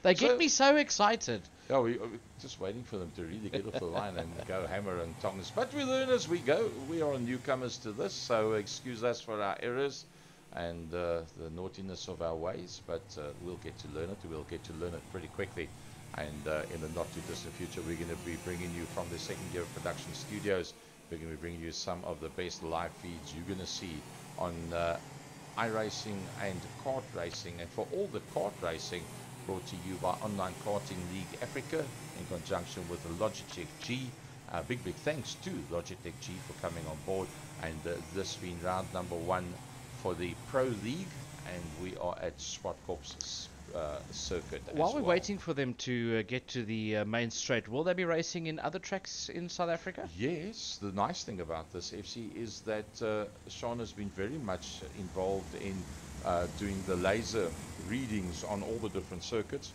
They get me so excited. Yeah, we're just waiting for them to really get off the line and go hammer and tongs. But we learn as we go. We are newcomers to this, so excuse us for our errors. and the naughtiness of our ways, but we'll get to learn it. We'll get to learn it pretty quickly. And in the not too distant future, we're going to be bringing you from the second year of production studios. We're going to be bringing you some of the best live feeds you're going to see on iRacing and kart racing. And for all the kart racing, brought to you by Online Karting League Africa in conjunction with the Logitech G. Big thanks to Logitech G for coming on board. And this being round number 1 for the Pro League, and we are at Zwartkops circuit. While we're waiting for them to get to the main straight, will they be racing in other tracks in South Africa? Yes, the nice thing about this, FC, is that Sean has been very much involved in doing the laser readings on all the different circuits.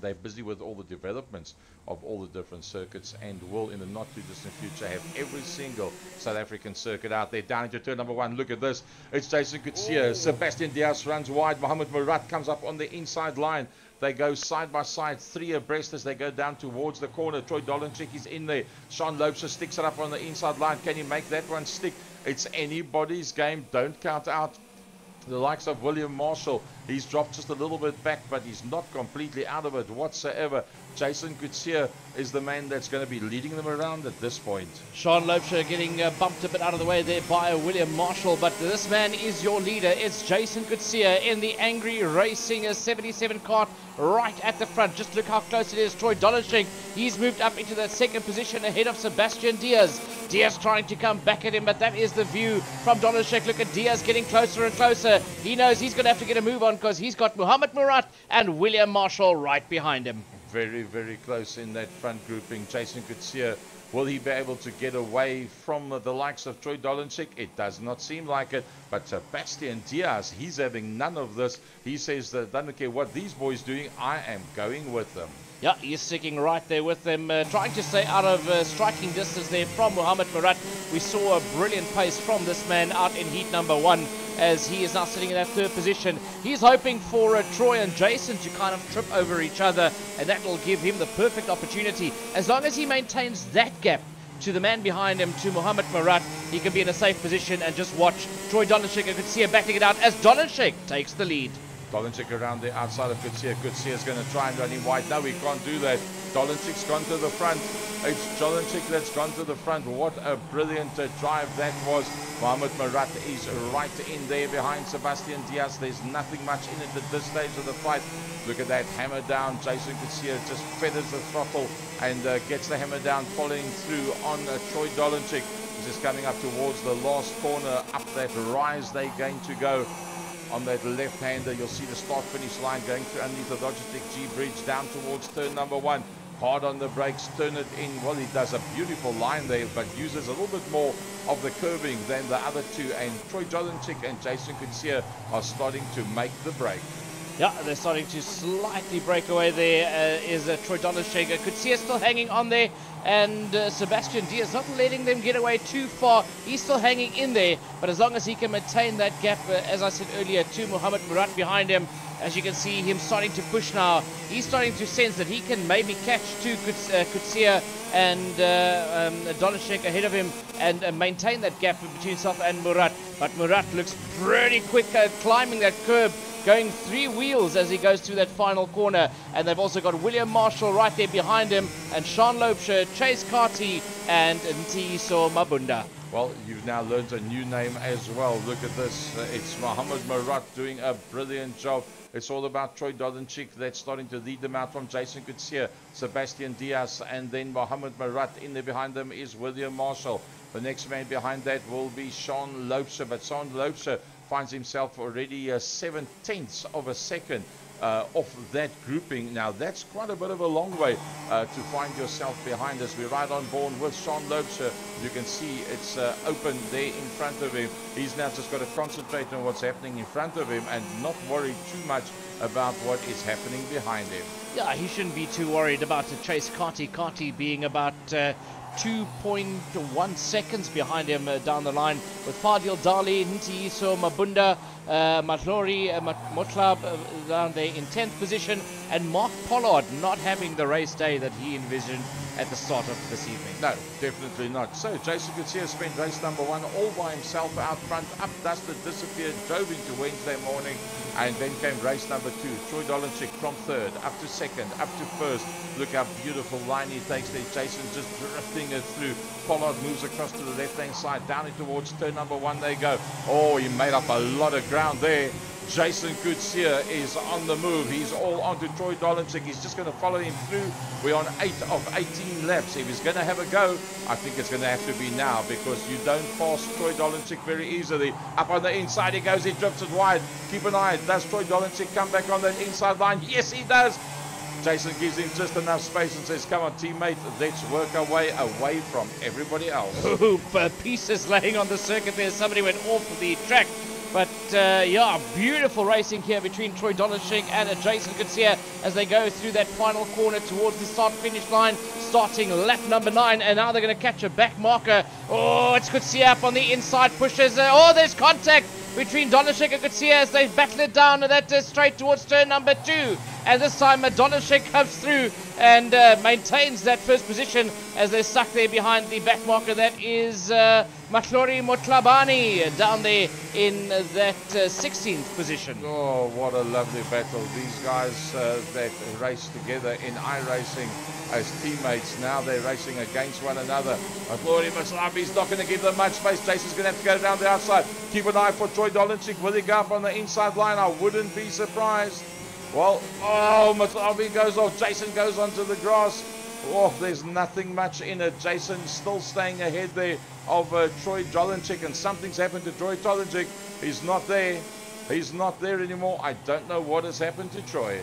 They're busy with all the developments of all the different circuits, and will in the not too distant future have every single South African circuit out there. Down into turn number 1, look at this, it's Jason Coetzee. Sebastian Diaz runs wide, Mohamed Murat comes up on the inside line. They go side by side, 3 abreast as they go down towards the corner. Troy Dolenchik is in there. Sean Loubser sticks it up on the inside line. Can he make that one stick? It's anybody's game. Don't count out the likes of William Marshall. He's dropped just a little bit back, but he's not completely out of it whatsoever. Jason Coetzee is the man that's going to be leading them around at this point. Sean Loubser getting bumped a bit out of the way there by William Marshall, but this man is your leader. It's Jason Coetzee in the Angry Racing 77 kart right at the front. Just look how close it is. Troy Dolenchik, he's moved up into the second position ahead of Sebastian Diaz. Diaz trying to come back at him, but that is the view from Dolenchik. Look at Diaz getting closer and closer. He knows he's going to have to get a move on because he's got Mohamed Murat and William Marshall right behind him. Very, very close in that front grouping. Jason Coetzee, will he be able to get away from the likes of Troy Dolenchik? It does not seem like it. But Sebastian Diaz, he's having none of this. He says that doesn't care what these boys doing, I am going with them. Yeah, he's sticking right there with them, trying to stay out of striking distance there from Mohamed Murat. We saw a brilliant pace from this man out in heat number 1 as he is now sitting in that 3rd position. He's hoping for Troy and Jason to kind of trip over each other, and that will give him the perfect opportunity. As long as he maintains that gap to the man behind him, to Mohamed Murat, he can be in a safe position and just watch Troy Dolenchik and Coetzee backing it out as Dolenchik takes the lead. Dolenchik around the outside of Coetzee. Coetzee is going to try and run him wide. No, he can't do that. Dolenchik's gone to the front. It's Dolenchik that's gone to the front. What a brilliant drive that was. Mohamed Murat is right in there behind Sebastian Diaz. There's nothing much in it at this stage of the fight. Look at that hammer down. Jason Coetzee just feathers the throttle and gets the hammer down, following through on Troy Dolenchik. He's just coming up towards the last corner. Up that rise they're going to go. On that left-hander, you'll see the start-finish line going through underneath the Logitech G bridge down towards turn number 1. Hard on the brakes, turn it in. Well, he does a beautiful line there, but uses a little bit more of the curbing than the other two. And Troy Dolenchik and Jason Coetzee are starting to make the break. Yeah, they're starting to slightly break away. There is Troy Dolenchik. Coetzee still hanging on there, and Sebastian Diaz not letting them get away too far. He's still hanging in there, but as long as he can maintain that gap, as I said earlier, to Mohamed Murat behind him, as you can see him starting to push now. He's starting to sense that he can maybe catch two Coetzee and Dolenchik ahead of him and maintain that gap between himself and Murat. But Murat looks pretty quick climbing that curb, going 3 wheels as he goes through that final corner. And they've also got William Marshall right there behind him, and Sean Loubser, Chase Carty, and Ntiyiso Mabunda. Well, you've now learned a new name as well. Look at this. It's Mohamed Murat doing a brilliant job. It's all about Troy Dolenchik that's starting to lead them out from Jason Coetzee, Sebastian Diaz, and then Mohamed Murat. In there behind them is William Marshall. The next man behind that will be Sean Loubser, but Sean Loubser finds himself already 7/10 of a second off that grouping. Now that's quite a bit of a long way to find yourself behind us. We're right on board with Sean Loubser. You can see it's open there in front of him. He's now just got to concentrate on what's happening in front of him and not worry too much about what is happening behind him. Yeah, he shouldn't be too worried about Chase Carty. Carty being about 2.1 seconds behind him down the line, with Fadil Dali, Ntiyiso Mabunda, Matlori Motlab down there in 10th position, and Mark Pollard not having the race day that he envisioned at the start of this evening. No, definitely not. So Jason Gutierrez spent race number 1 all by himself out front, up, dusted, disappeared, drove into Wednesday morning, and then came race number 2. Troy Dolenchik from third, up to second, up to first. Look how beautiful line he takes there. Jason just drifting it through. Pollard moves across to the left-hand side, down in towards turn number 1 they go. Oh, he made up a lot of ground there. Jason Gutierrez is on the move. He's all onto Troy Dolenchik. He's just going to follow him through. We're on 8 of 18 laps. If he's going to have a go, I think it's going to have to be now, because you don't pass Troy Dolenchik very easily. Up on the inside he goes. He drifts it wide. Keep an eye. Does Troy Dolenchik come back on that inside line? Yes, he does. Jason gives him just enough space and says, come on, teammate, let's work our way away from everybody else. Ooh, pieces laying on the circuit there. Somebody went off the track. But, yeah, beautiful racing here between Troy Dolenchik and Jason Gutierrez as they go through that final corner towards the start-finish line, starting lap number 9. And now they're going to catch a back marker. Oh, it's Gutierrez up on the inside, pushes. Oh, there's contact between Dolenchik and Gutierrez as they battle it down that straight towards turn number 2. And this time Dolenchik comes through and maintains that first position as they're stuck there behind the back marker. That is Mahlori Motlabani down there in that 16th position. Oh, what a lovely battle. These guys that race together in iRacing as teammates, now they're racing against one another. Mahlori Motlabani's not going to give them much space. Jason's going to have to go down the outside. Keep an eye for Troy Dolenchik. Will he go up on the inside line? I wouldn't be surprised. Well, oh, Matlabi goes off. Jason goes onto the grass. Oh, there's nothing much in it. Jason still staying ahead there of Troy Dolenchik, and something's happened to Troy Dolenchik. He's not there. He's not there anymore. I don't know what has happened to Troy.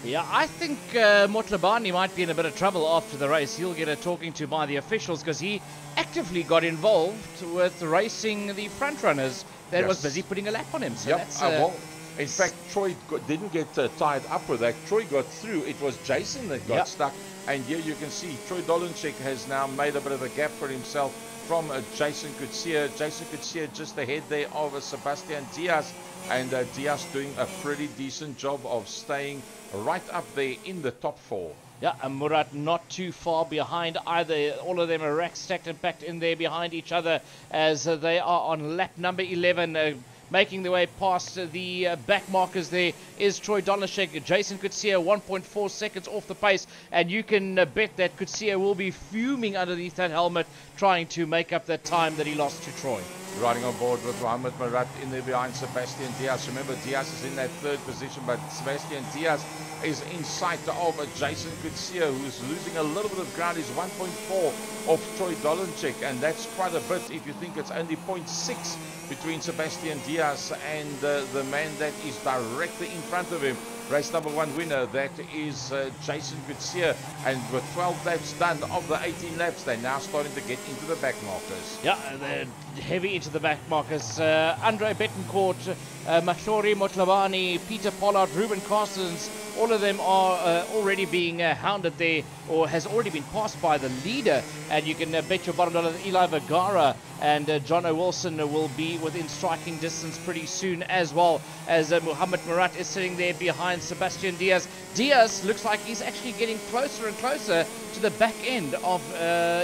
Yeah, I think Motlabani might be in a bit of trouble after the race. He'll get a talking to by the officials because he actively got involved with racing the front runners that was busy putting a lap on him. So yep. that's... Well, in fact, Troy didn't get tied up with that. Troy got through. It was Jason that got stuck. And here you can see Troy Dolenchik has now made a bit of a gap for himself from Jason Gutierrez. Jason Gutierrez just ahead there of Sebastian Diaz. And Diaz doing a pretty decent job of staying right up there in the top 4. Yeah, and Murat not too far behind either. All of them are rack stacked and packed in there behind each other as they are on lap number 11. Making their way past the back markers there is Troy Dolenchik. Jason Gutierrez 1.4 seconds off the pace, and you can bet that Gutierrez will be fuming underneath that helmet trying to make up that time that he lost to Troy. Riding on board with Mohamed Murat in there behind Sebastian Diaz. Remember, Diaz is in that 3rd position, but Sebastian Diaz is in sight of Jason Gutierrez, who's losing a little bit of ground. He's 1.4 off Troy Dolenchik, and that's quite a bit if you think it's only 0.6 between Sebastian Diaz and the man that is directly in front of him. Race number 1 winner, that is Jason Gutierrez, and with 12 laps done of the 18 laps, they're now starting to get into the back markers. Yeah, they're heavy into the back markers. Andre Betancourt, Mahlori Motlabani, Peter Pollard, Ruben Carstens, all of them are already being hounded there, or has already been passed by the leader. And you can bet your bottom dollar that Eli Vergara and John O'Wilson will be within striking distance pretty soon, as well as Mohamed Murat is sitting there behind Sebastian Diaz. Diaz looks like he's actually getting closer and closer to the back end of,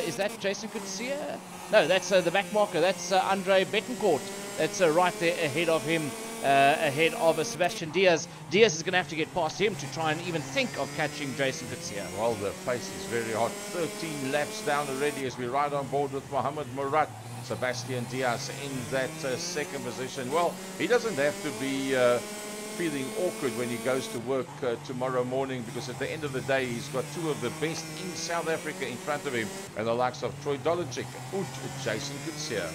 is that Jason Gutierrez? No, that's the back marker. That's Andre Betancourt. That's right there ahead of him. Ahead of Sebastian Diaz. Diaz is going to have to get past him to try and even think of catching Jason Gutierrez. Well, the pace is very hot. 13 laps down already as we ride on board with Mohamed Murat. Sebastian Diaz in that 2nd position. Well, he doesn't have to be feeling awkward when he goes to work tomorrow morning, because at the end of the day he's got 2 of the best in South Africa in front of him, and the likes of Troy Dolenchik and Jason Gutierrez.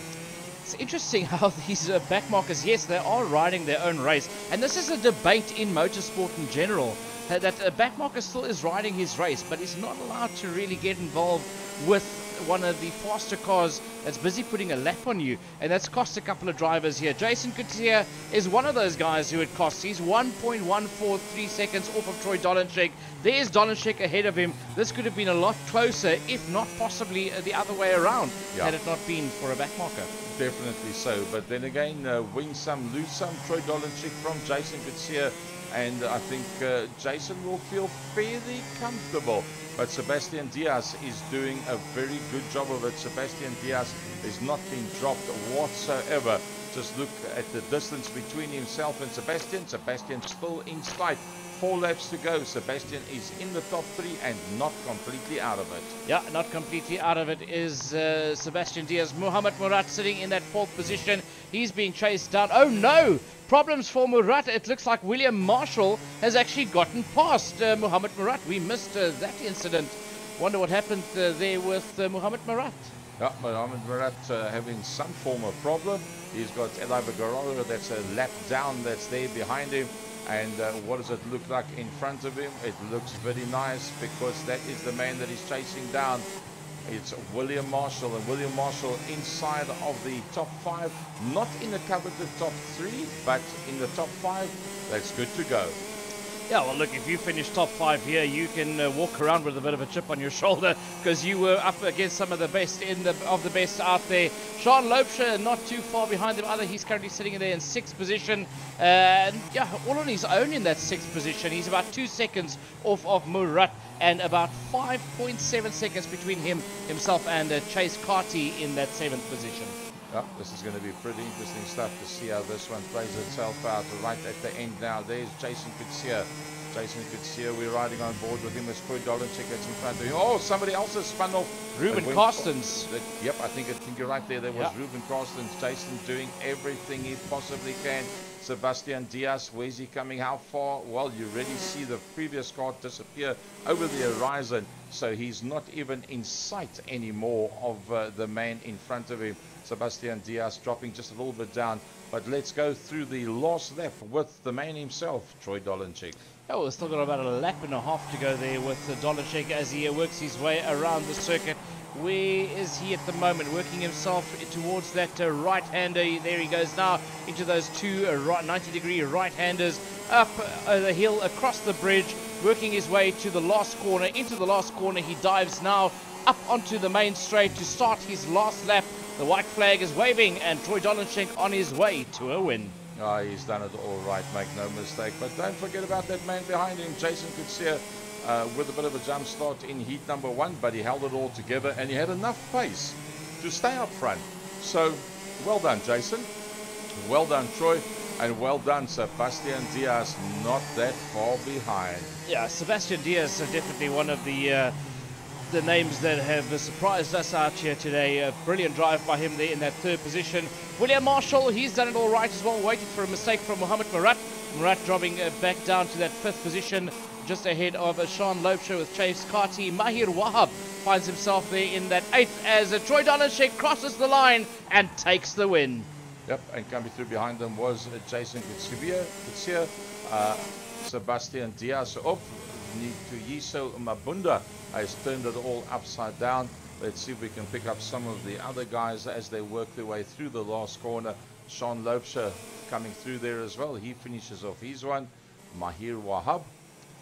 It's interesting how these back markers, yes, they are riding their own race. And this is a debate in motorsport in general, that a back marker still is riding his race, but is not allowed to really get involved with one of the faster cars that's busy putting a lap on you, and that's cost a couple of drivers here. Jason Kutsia is one of those guys who it costs. He's 1.143 seconds off of Troy Dolenchek. There's Dolenchek ahead of him. This could have been a lot closer, if not possibly the other way around, had it not been for a back marker. Definitely so, but then again, win some, lose some. Troy Dolenchek from Jason Kutsia, and I think Jason will feel fairly comfortable. But Sebastian Diaz is doing a very good job of it. Sebastian Diaz is not being dropped whatsoever. Just look at the distance between himself and Sebastian. Sebastian still in sight. 4 laps to go. Sebastian is in the top 3 and not completely out of it. Yeah, not completely out of it is Sebastian Diaz. Muhammad Murat sitting in that 4th position. He's being chased down. Oh no! Problems for Murat. It looks like William Marshall has actually gotten past Muhammad Murat. We missed that incident. Wonder what happened there with Muhammad Murat. Yeah, Muhammad Murat having some form of problem. He's got Eli Vigororo that's a lap down that's there behind him. And what does it look like in front of him? It looks very nice because that is the man that he's chasing down. It's William Marshall, and William Marshall inside of the top 5, not in the coveted top 3, but in the top 5. That's good to go. Yeah, well, look, if you finish top 5 here, you can walk around with a bit of a chip on your shoulder because you were up against some of the best of the best out there. Sean Loebscher not too far behind him either. He's currently sitting there in 6th position. And yeah, all on his own in that 6th position. He's about 2 seconds off of Murat and about 5.7 seconds between himself and Chase Carty in that 7th position. Yeah, this is going to be pretty interesting stuff to see how this one plays itself out right at the end now. There's Jason Kutsia. Jason Kutsia, we're riding on board with him as Troy Dolenchek that's in front of him. Oh, somebody else has spun off. Ruben Carstens. Yep, I think you're right there. There was Ruben Carstens. Jason doing everything he possibly can. Sebastian Diaz, where's he coming? How far? Well, you already see the previous car disappear over the horizon. So he's not even in sight anymore of the man in front of him. Sebastian Diaz dropping just a little bit down. But let's go through the last lap with the man himself, Troy Dolenchek. Oh, we've still got about a lap and a half to go there with Dolenchek as he works his way around the circuit. Where is he at the moment? Working himself towards that right-hander. There he goes now into those 2 90-degree right-handers up the hill, across the bridge, working his way to the last corner. Into the last corner, he dives now up onto the main straight to start his last lap. The white flag is waving and Troy Dolenchek on his way to a win. Oh, he's done it all right, make no mistake. But don't forget about that man behind him, Jason Kutsia, with a bit of a jump start in heat number 1, but he held it all together and he had enough pace to stay up front. So, well done, Jason. Well done, Troy. And well done, Sebastian Diaz, not that far behind. Yeah, Sebastian Diaz is definitely one of the names that have surprised us out here today. A brilliant drive by him there in that 3rd position. William Marshall, he's done it all right as well, waited for a mistake from Muhammad Murat. Murat dropping back down to that 5th position, just ahead of Sean Loebscher with Chase Carty. Mahir Wahab finds himself there in that 8th as Troy Dolenchek crosses the line and takes the win. Yep, and coming through behind them was Jason Kutsia, Sebastian Diaz up. Yiso Mabunda has turned it all upside down. Let's see if we can pick up some of the other guys as they work their way through the last corner. Sean Loebscher coming through there as well. He finishes off his one. Mahir Wahab,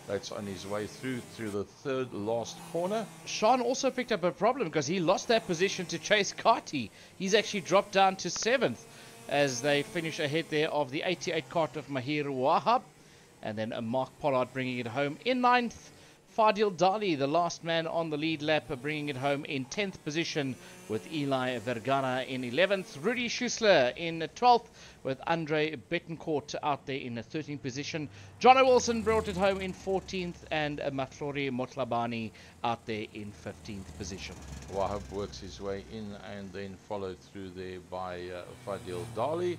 that's on his way through the 3rd last corner. Sean also picked up a problem because he lost that position to Chase Carty. He's actually dropped down to 7th as they finish ahead there of the 88 kart of Mahir Wahab. And then Mark Pollard bringing it home in 9th. Fadil Dali, the last man on the lead lap, bringing it home in 10th position with Eli Vergara in 11th. Rudy Schussler in 12th with Andre Betancourt out there in the 13th position. Jono Wilson brought it home in 14th and Matlori Motlabani out there in 15th position. Wahab works his way in and then followed through there by Fadil Dali.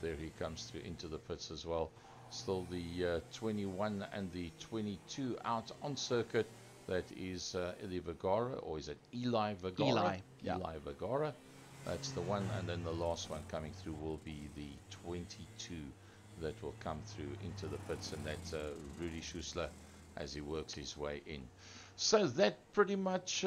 There he comes through into the pits as well. Still the 21 and the 22 out on circuit. That is Eli Vergara, or is it Eli Vergara? Eli, yeah. Eli Vergara. That's the one, and then the last one coming through will be the 22 that will come through into the pits, and that's Rudy Schussler as he works his way in. So that pretty much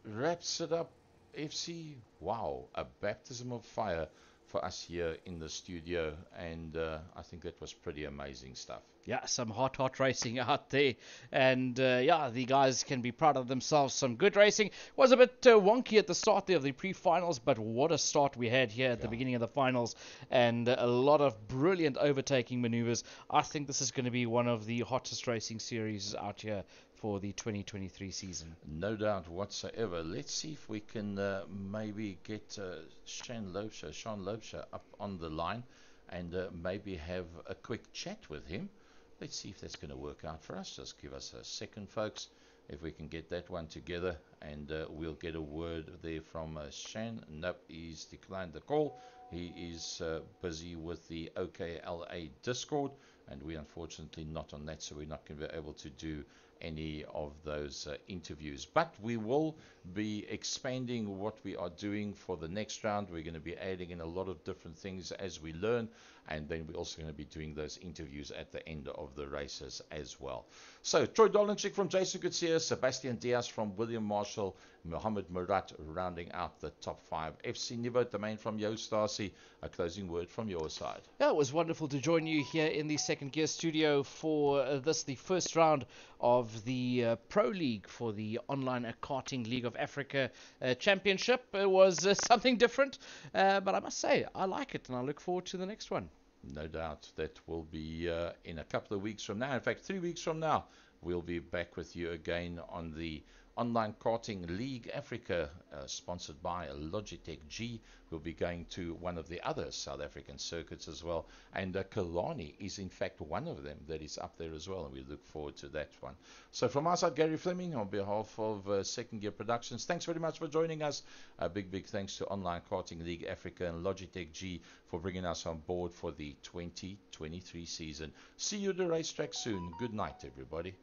wraps it up FC, wow, a baptism of fire for us here in the studio, and I think that was pretty amazing stuff. Yeah, some hot racing out there. And yeah, the guys can be proud of themselves. Some good racing. Was a bit wonky at the start there of the pre-finals, but what a start we had here at the beginning of the finals. And a lot of brilliant overtaking maneuvers. I think this is going to be one of the hottest racing series out here for the 2023 season. No doubt whatsoever. Let's see if we can maybe get Sean Loebscher up on the line and maybe have a quick chat with him. Let's see if that's going to work out for us. Just give us a second, folks, if we can get that one together, and we'll get a word there from Shan. Nope, he's declined the call. He is busy with the OKLA Discord, and we're unfortunately not on that, so we're not going to be able to do any of those interviews. But we will be expanding what we are doing for the next round. We're going to be adding in a lot of different things as we learn, and then we're also going to be doing those interviews at the end of the races as well. So Troy Dolenchik from Jason Gutierrez, Sebastian Diaz from William Marshall, Mohammed Murat rounding out the top 5. FC Nivo Domain from Yo Stasi. A closing word from your side. Yeah, it was wonderful to join you here in the Second Gear studio for the first round of the Pro League for the Online Karting League of Africa Championship. It was something different, but I must say, I like it, and I look forward to the next one. No doubt that will be in a couple of weeks from now. In fact, 3 weeks from now, we'll be back with you again on the Online Karting League Africa, sponsored by Logitech G. We'll be going to one of the other South African circuits as well. And Kalani is in fact one of them that is up there as well. And we look forward to that one. So from our side, Gary Fleming, on behalf of Second Gear Productions, thanks very much for joining us. A big thanks to Online Karting League Africa and Logitech G for bringing us on board for the 2023 season. See you at the racetrack soon. Good night, everybody.